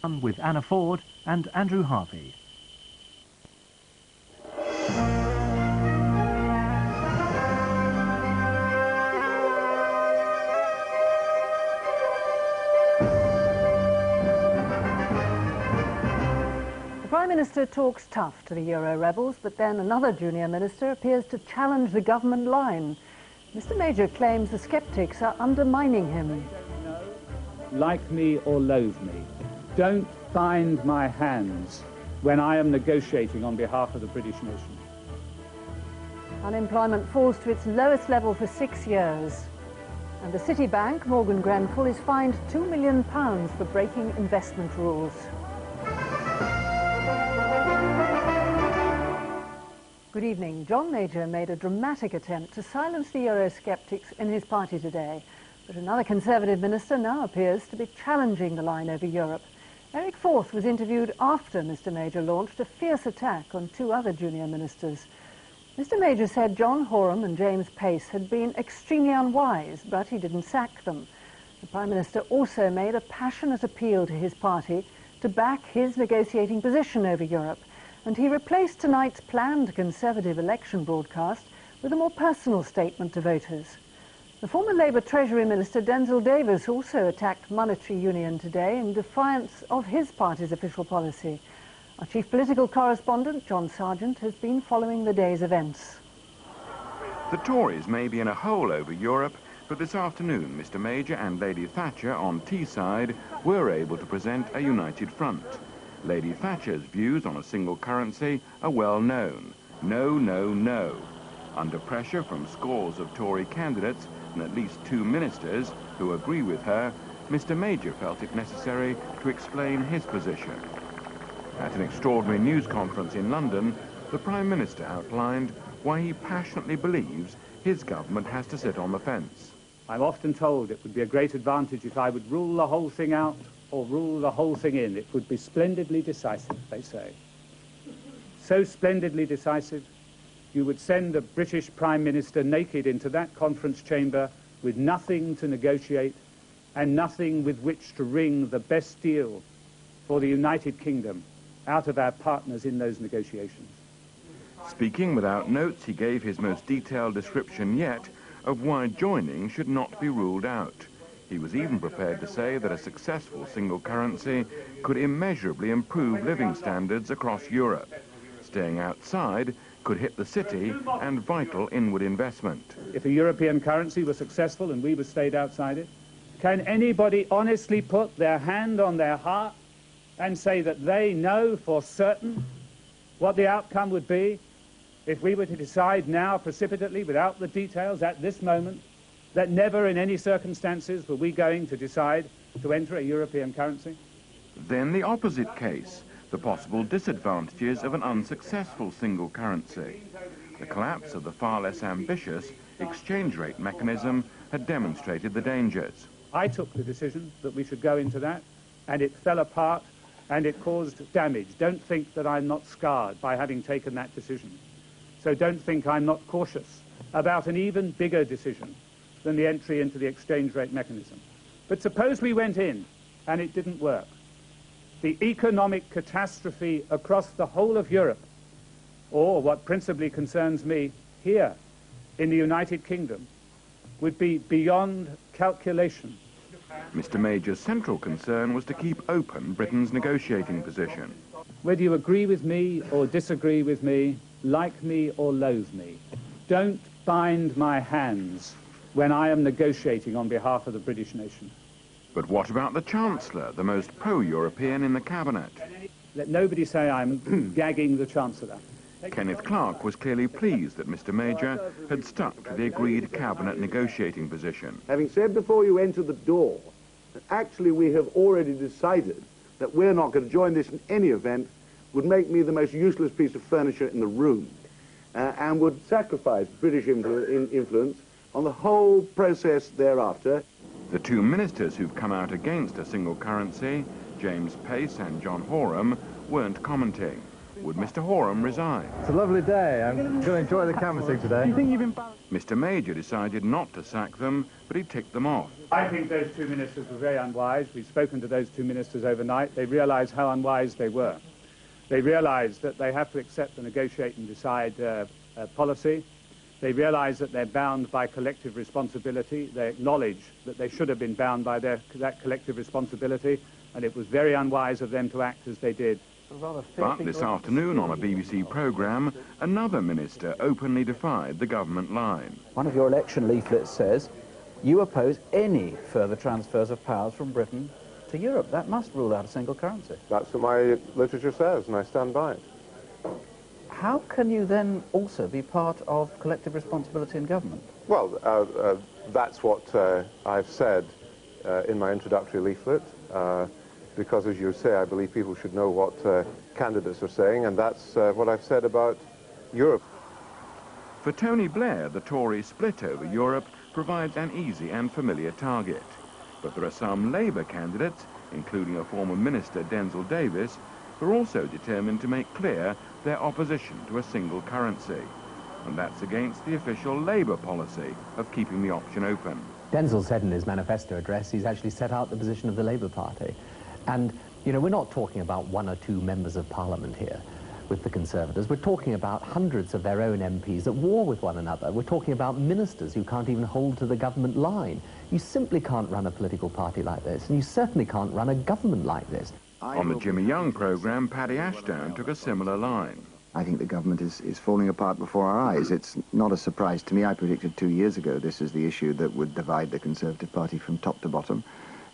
With Anna Ford and Andrew Harvey. The Prime Minister talks tough to the Euro rebels, but then another junior minister appears to challenge the government line. Mr Major claims the sceptics are undermining him. Like me or loathe me, don't bind my hands when I am negotiating on behalf of the British nation. Unemployment falls to its lowest level for 6 years. And the Citibank, Morgan Grenfell, is fined £2 million for breaking investment rules. Good evening. John Major made a dramatic attempt to silence the Eurosceptics in his party today. But another Conservative minister now appears to be challenging the line over Europe. Eric Forth was interviewed after Mr Major launched a fierce attack on 2 other junior ministers. Mr Major said John Horam and James Pace had been extremely unwise, but he didn't sack them. The Prime Minister also made a passionate appeal to his party to back his negotiating position over Europe, and he replaced tonight's planned Conservative election broadcast with a more personal statement to voters. The former Labour Treasury Minister Denzil Davis also attacked monetary union today in defiance of his party's official policy. Our chief political correspondent, John Sargent, has been following the day's events. The Tories may be in a hole over Europe, but this afternoon Mr Major and Lady Thatcher on Teesside were able to present a united front. Lady Thatcher's views on a single currency are well known. No, no, no. Under pressure from scores of Tory candidates and at least 2 ministers who agree with her, Mr Major felt it necessary to explain his position. At an extraordinary news conference in London, the Prime Minister outlined why he passionately believes his government has to sit on the fence. I'm often told it would be a great advantage if I would rule the whole thing out or rule the whole thing in. It would be splendidly decisive, they say. So splendidly decisive, you would send a British Prime Minister naked into that conference chamber with nothing to negotiate and nothing with which to wring the best deal for the United Kingdom out of our partners in those negotiations. Speaking without notes, he gave his most detailed description yet of why joining should not be ruled out. He was even prepared to say that a successful single currency could immeasurably improve living standards across Europe. Staying outside could hit the city and vital inward investment. If a European currency was successful and we were stayed outside it, can anybody honestly put their hand on their heart and say that they know for certain what the outcome would be if we were to decide now precipitately, without the details at this moment, that never in any circumstances were we going to decide to enter a European currency? Then the opposite case, the possible disadvantages of an unsuccessful single currency. The collapse of the far less ambitious exchange rate mechanism had demonstrated the dangers. I took the decision that we should go into that, and it fell apart, and it caused damage. Don't think that I'm not scarred by having taken that decision. So don't think I'm not cautious about an even bigger decision than the entry into the exchange rate mechanism. But suppose we went in and it didn't work. The economic catastrophe across the whole of Europe, or what principally concerns me here in the United Kingdom, would be beyond calculation. Mr Major's central concern was to keep open Britain's negotiating position. Whether you agree with me or disagree with me, like me or loathe me, don't bind my hands when I am negotiating on behalf of the British nation. But what about the Chancellor, the most pro-European in the Cabinet? Let nobody say I'm gagging the Chancellor. Kenneth Clarke was clearly pleased that Mr Major had stuck to the agreed Cabinet negotiating position. Having said before you enter the door that actually we have already decided that we're not going to join this in any event would make me the most useless piece of furniture in the room and would sacrifice British influence on the whole process thereafter. The 2 ministers who've come out against a single currency, James Pace and John Horam, weren't commenting. would Mr Horam resign? It's a lovely day. I'm going to enjoy the canvassing today. Do you think you've been... Mr Major decided not to sack them, but he ticked them off. I think those two ministers were very unwise. We've spoken to those two ministers overnight. They realised how unwise they were. They realised that they have to accept and negotiate and decide policy. They realise that they're bound by collective responsibility. They acknowledge that they should have been bound by that collective responsibility, and it was very unwise of them to act as they did. But this afternoon on a BBC programme, another minister openly defied the government line. One of your election leaflets says you oppose any further transfers of powers from Britain to Europe. That must rule out a single currency. That's what my literature says, and I stand by it. How can you then also be part of collective responsibility in government? Well, that's what I've said in my introductory leaflet, because, as you say, I believe people should know what candidates are saying, and that's what I've said about Europe. For Tony Blair, the Tory split over Europe provides an easy and familiar target. But there are some Labour candidates, including a former minister, Denzil Davis, who are also determined to make clear their opposition to a single currency. And that's against the official Labour policy of keeping the option open. Denzil said in his manifesto address he's actually set out the position of the Labour Party. And, you know, we're not talking about one or two members of Parliament here with the Conservatives. We're talking about hundreds of their own MPs at war with one another. We're talking about ministers who can't even hold to the government line. You simply can't run a political party like this, and you certainly can't run a government like this. On the Jimmy Young programme, Paddy Ashdown took a similar line. I think the government is falling apart before our eyes. It's not a surprise to me. I predicted 2 years ago this is the issue that would divide the Conservative Party from top to bottom.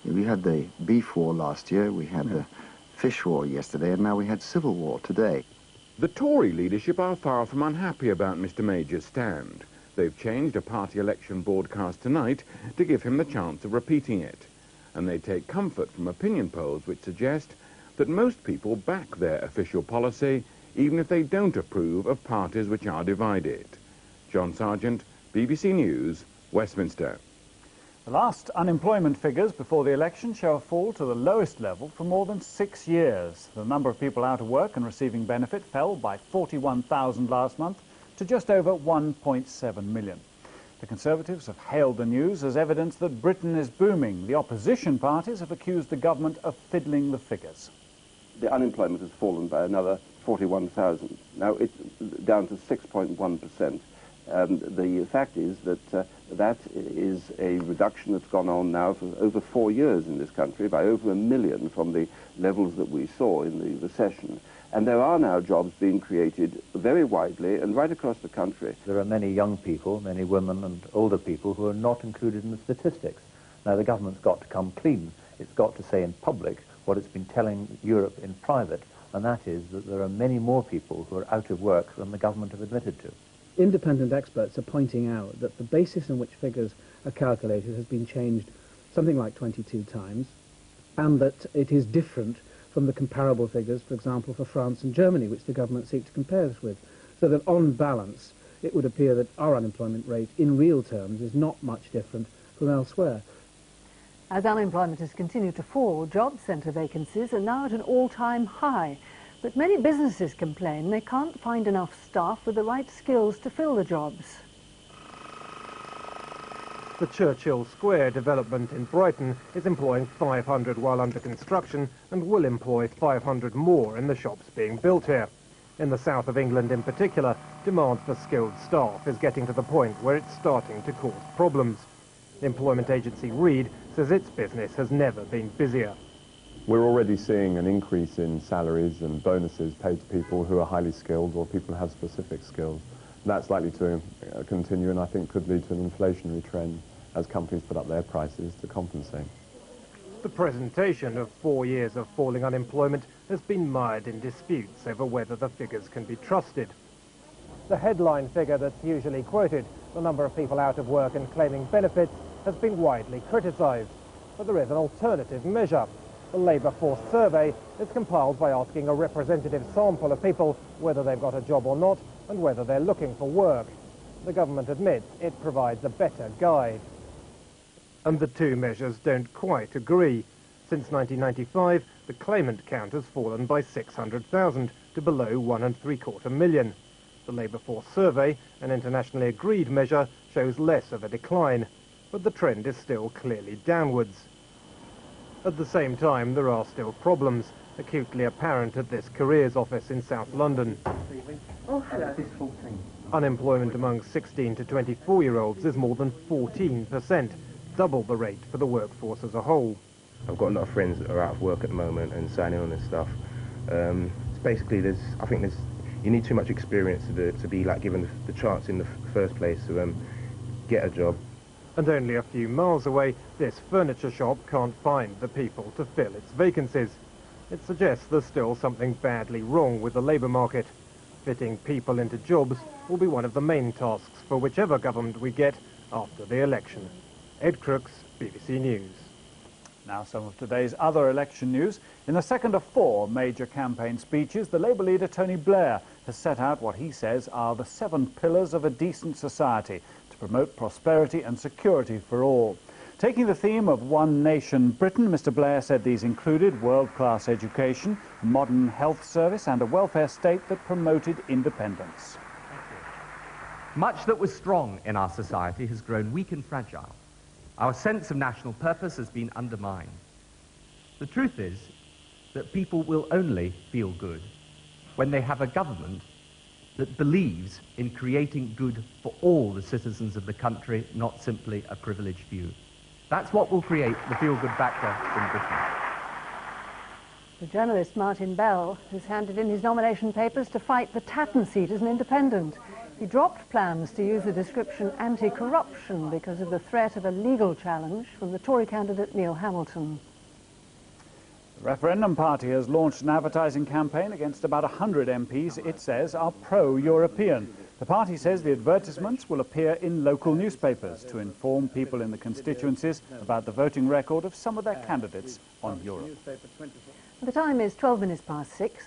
We had the beef war last year, we had the fish war yesterday, and now we had civil war today. The Tory leadership are far from unhappy about Mr Major's stand. They've changed a party election broadcast tonight to give him the chance of repeating it. And they take comfort from opinion polls which suggest that most people back their official policy, even if they don't approve of parties which are divided. John Sargent, BBC News, Westminster. The last unemployment figures before the election show a fall to the lowest level for more than 6 years. The number of people out of work and receiving benefit fell by 41,000 last month to just over 1.7 million. The Conservatives have hailed the news as evidence that Britain is booming. The opposition parties have accused the government of fiddling the figures. The unemployment has fallen by another 41,000. Now it's down to 6.1%. The fact is that that is a reduction that's gone on now for over 4 years in this country, by over 1 million from the levels that we saw in the recession. And there are now jobs being created very widely and right across the country. There are many young people, many women and older people who are not included in the statistics. Now the government's got to come clean. It's got to say in public what it's been telling Europe in private, and that is that there are many more people who are out of work than the government have admitted to. Independent experts are pointing out that the basis on which figures are calculated has been changed something like 22 times, and that it is different from the comparable figures, for example, for France and Germany, which the government seek to compare us with. So that on balance, it would appear that our unemployment rate in real terms is not much different from elsewhere. As unemployment has continued to fall, job centre vacancies are now at an all-time high. But many businesses complain they can't find enough staff with the right skills to fill the jobs. The Churchill Square development in Brighton is employing 500 while under construction and will employ 500 more in the shops being built here. In the south of England in particular, demand for skilled staff is getting to the point where it's starting to cause problems. Employment agency Reed says its business has never been busier. We're already seeing an increase in salaries and bonuses paid to people who are highly skilled or people who have specific skills. That's likely to continue, and I think could lead to an inflationary trend as companies put up their prices to compensate. The presentation of 4 years of falling unemployment has been mired in disputes over whether the figures can be trusted. The headline figure that's usually quoted, the number of people out of work and claiming benefits, has been widely criticised. But there is an alternative measure. The Labour Force survey is compiled by asking a representative sample of people whether they've got a job or not and whether they're looking for work. The government admits it provides a better guide. And the two measures don't quite agree. Since 1995, the claimant count has fallen by 600,000 to below 1.75 million. The Labour Force survey, an internationally agreed measure, shows less of a decline, but the trend is still clearly downwards. At the same time, there are still problems, acutely apparent at this careers office in South London. Unemployment among 16 to 24-year-olds is more than 14%, double the rate for the workforce as a whole. I've got a lot of friends that are out of work at the moment and signing on and stuff. It's basically, you need too much experience to be like given the chance in the first place to get a job. And only a few miles away, this furniture shop can't find the people to fill its vacancies. It suggests there's still something badly wrong with the labour market. Fitting people into jobs will be one of the main tasks for whichever government we get after the election. Ed Crooks, BBC News. Now some of today's other election news. In the second of 4 major campaign speeches, the Labour leader Tony Blair has set out what he says are the 7 pillars of a decent society to promote prosperity and security for all. Taking the theme of One Nation Britain, Mr Blair said these included world-class education, a modern health service and a welfare state that promoted independence. Much that was strong in our society has grown weak and fragile. Our sense of national purpose has been undermined. The truth is that people will only feel good when they have a government that believes in creating good for all the citizens of the country, not simply a privileged few. That's what will create the feel-good factor in Britain. The journalist Martin Bell has handed in his nomination papers to fight the Tatton seat as an independent. He dropped plans to use the description anti-corruption because of the threat of a legal challenge from the Tory candidate Neil Hamilton. The Referendum Party has launched an advertising campaign against about 100 MPs it says are pro-European. The party says the advertisements will appear in local newspapers to inform people in the constituencies about the voting record of some of their candidates on Europe. The time is 12 minutes past 6.